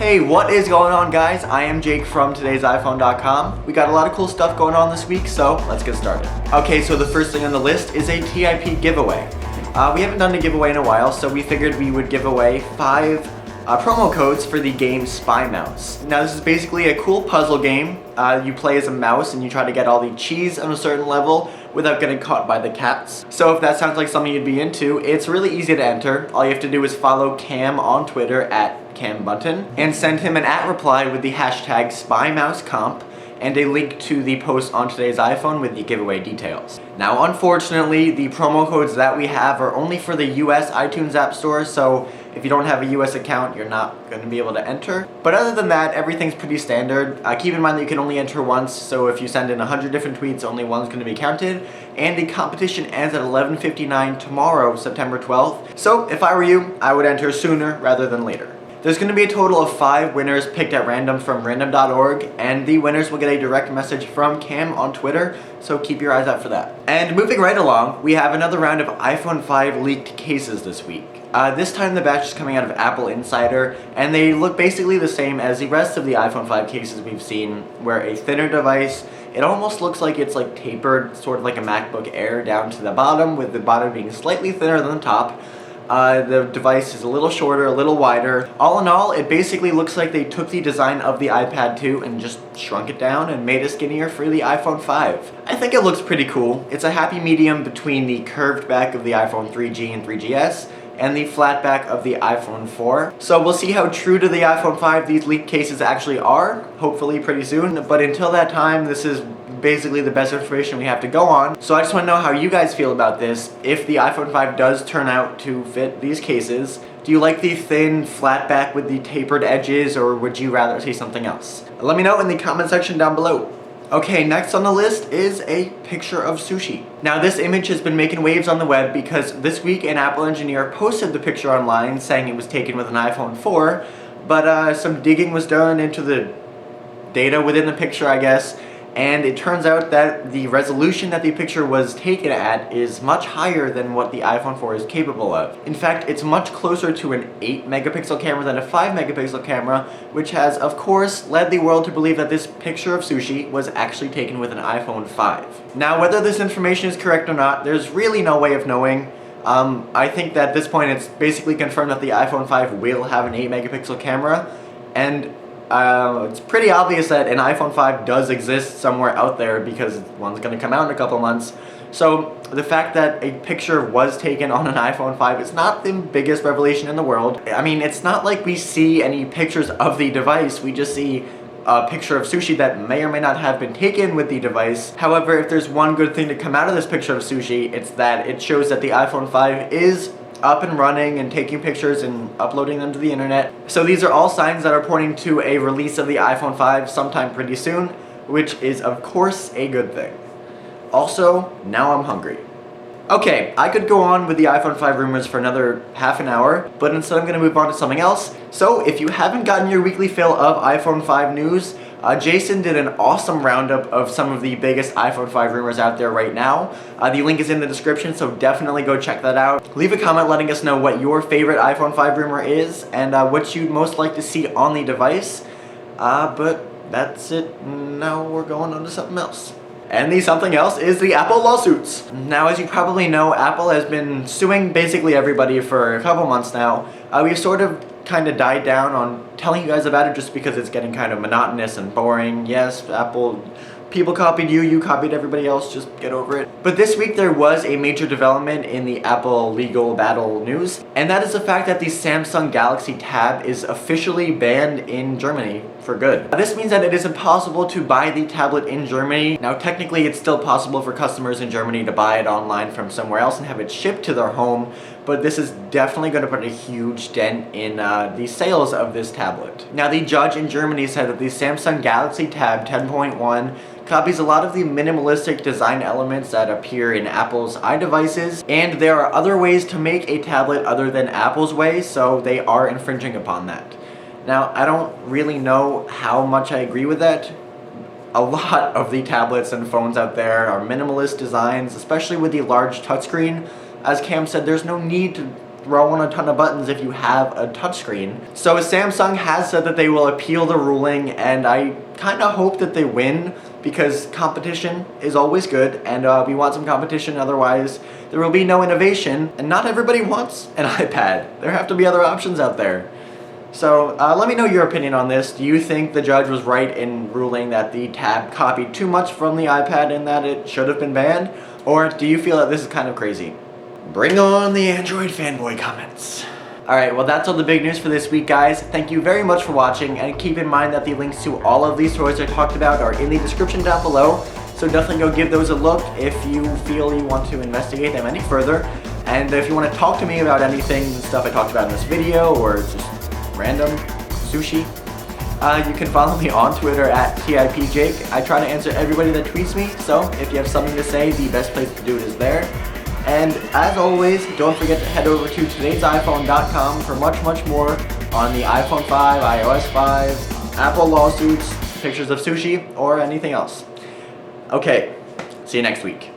Hey, what is going on, guys? I am Jake from TodaysiPhone.com. We got a lot of cool stuff going on this week, so let's get started. Okay, so the first thing on the list is a TIP giveaway. We haven't done a giveaway in a while, so we figured we would give away 5 promo codes for the game Spy Mouse. Now, this is basically a cool puzzle game. You play as a mouse and you try to get all the cheese on a certain level without getting caught by the cats. So if that sounds like something you'd be into, it's really easy to enter. All you have to do is follow Cam on Twitter at CamButton and send him an @reply with the hashtag SpyMouseComp and a link to the post on today's iPhone with the giveaway details. Now, unfortunately, the promo codes that we have are only for the US iTunes App Store, so if you don't have a US account, you're not going to be able to enter. But other than that, everything's pretty standard. Keep in mind that you can only enter once, so if you send in 100 different tweets, only one's going to be counted. And the competition ends at 11:59 tomorrow, September 12th. So if I were you, I would enter sooner rather than later. There's going to be a total of 5 winners picked at random from random.org, and the winners will get a direct message from Cam on Twitter, so keep your eyes out for that. And moving right along, we have another round of iPhone 5 leaked cases this week. This time the batch is coming out of Apple Insider, and they look basically the same as the rest of the iPhone 5 cases we've seen, where a thinner device, it almost looks like it's like tapered, sort of like a MacBook Air down to the bottom, with the bottom being slightly thinner than the top. The device is a little shorter, a little wider. All in all, it basically looks like they took the design of the iPad 2 and just shrunk it down and made it skinnier for the iPhone 5. I think it looks pretty cool. It's a happy medium between the curved back of the iPhone 3G and 3GS and the flat back of the iPhone 4. So we'll see how true to the iPhone 5 these leaked cases actually are, hopefully pretty soon. But until that time, this is basically the best information we have to go on. So I just want to know how you guys feel about this. If the iPhone 5 does turn out to fit these cases, do you like the thin flat back with the tapered edges, or would you rather see something else? Let me know in the comment section down below. Okay, next on the list is a picture of sushi. Now, this image has been making waves on the web because this week an Apple engineer posted the picture online saying it was taken with an iPhone 4, but some digging was done into the data within the picture, I guess, and it turns out that the resolution that the picture was taken at is much higher than what the iPhone 4 is capable of. In fact, it's much closer to an 8 megapixel camera than a 5 megapixel camera, which has, of course, led the world to believe that this picture of sushi was actually taken with an iPhone 5. Now, whether this information is correct or not, there's really no way of knowing. I think that at this point it's basically confirmed that the iPhone 5 will have an 8 megapixel camera, and it's pretty obvious that an iPhone 5 does exist somewhere out there because one's going to come out in a couple months. So the fact that a picture was taken on an iPhone 5 is not the biggest revelation in the world. I mean, it's not like we see any pictures of the device. We just see a picture of sushi that may or may not have been taken with the device. However, if there's one good thing to come out of this picture of sushi, it's that it shows that the iPhone 5 is up and running and taking pictures and uploading them to the internet. So these are all signs that are pointing to a release of the iPhone 5 sometime pretty soon, which is of course a good thing. Also, now I'm hungry. Okay, I could go on with the iPhone 5 rumors for another half an hour, but instead I'm going to move on to something else. So if you haven't gotten your weekly fill of iPhone 5 news, Jason did an awesome roundup of some of the biggest iPhone 5 rumors out there right now. The link is in the description, so definitely go check that out. Leave a comment letting us know what your favorite iPhone 5 rumor is and what you'd most like to see on the device. But that's it. Now we're going on to something else. And the something else is the Apple lawsuits. Now, as you probably know, Apple has been suing basically everybody for a couple months now. We've sort of kind of died down on telling you guys about it just because it's getting kind of monotonous and boring. Yes, Apple, people copied you, you copied everybody else, just get over it. But this week there was a major development in the Apple legal battle news, and that is the fact that the Samsung Galaxy Tab is officially banned in Germany for good. This means that it is impossible to buy the tablet in Germany. Now, technically it's still possible for customers in Germany to buy it online from somewhere else and have it shipped to their home, but this is definitely going to put a huge dent in the sales of this tablet. Now, the judge in Germany said that the Samsung Galaxy Tab 10.1 copies a lot of the minimalistic design elements that appear in Apple's iDevices, and there are other ways to make a tablet other than Apple's way, so they are infringing upon that. Now, I don't really know how much I agree with that. A lot of the tablets and phones out there are minimalist designs, especially with the large touchscreen. As Cam said, there's no need to throw on a ton of buttons if you have a touchscreen. So Samsung has said that they will appeal the ruling, and I kind of hope that they win, because competition is always good, and we want some competition, otherwise there will be no innovation, and not everybody wants an iPad. There have to be other options out there. So let me know your opinion on this. Do you think the judge was right in ruling that the Tab copied too much from the iPad and that it should have been banned? Or do you feel that this is kind of crazy? Bring on the Android fanboy comments. Alright, well that's all the big news for this week, guys. Thank you very much for watching, and keep in mind that the links to all of these toys I talked about are in the description down below, so definitely go give those a look if you feel you want to investigate them any further. And if you want to talk to me about anything, stuff I talked about in this video, or just random sushi, you can follow me on Twitter at TIPJake. I try to answer everybody that tweets me, so if you have something to say, the best place to do it is there. And as always, don't forget to head over to TodaysiPhone.com for much more on the iPhone 5, iOS 5, Apple lawsuits, pictures of sushi, or anything else. Okay, see you next week.